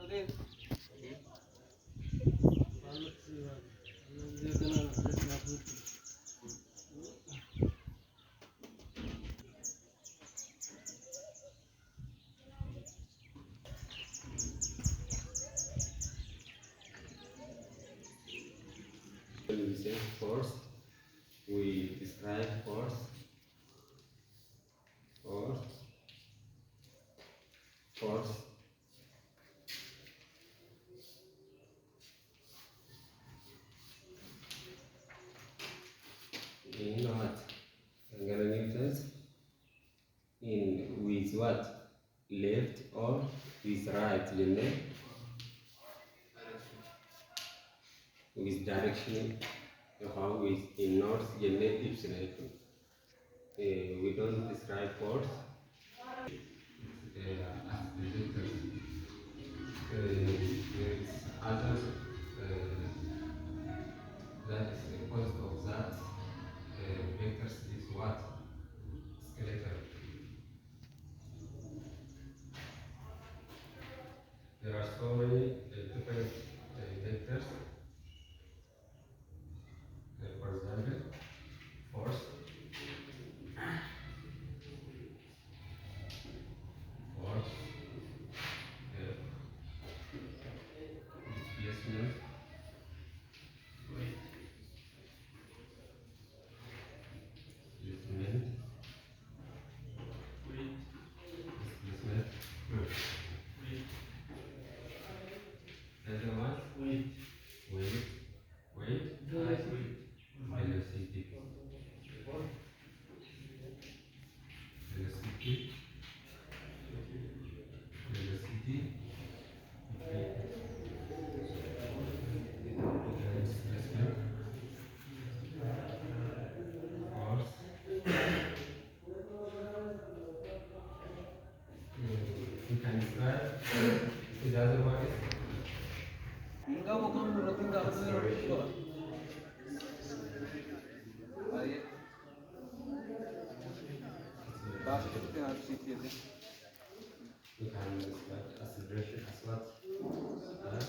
When we say force, we describe force. In what? Newtons. In with what? Left or with right? With direction. How with in north? Ipsilon. We don't describe force. Accelerators. There is other that is the opposite of that. Vectors is what? Skeletal. There are so many different vectors. For example, force, displacement, displacement, displacement, other one, weight, velocity, velocity, velocity, displacement, force. You can describe the other one is acceleration. You can describe acceleration as what? As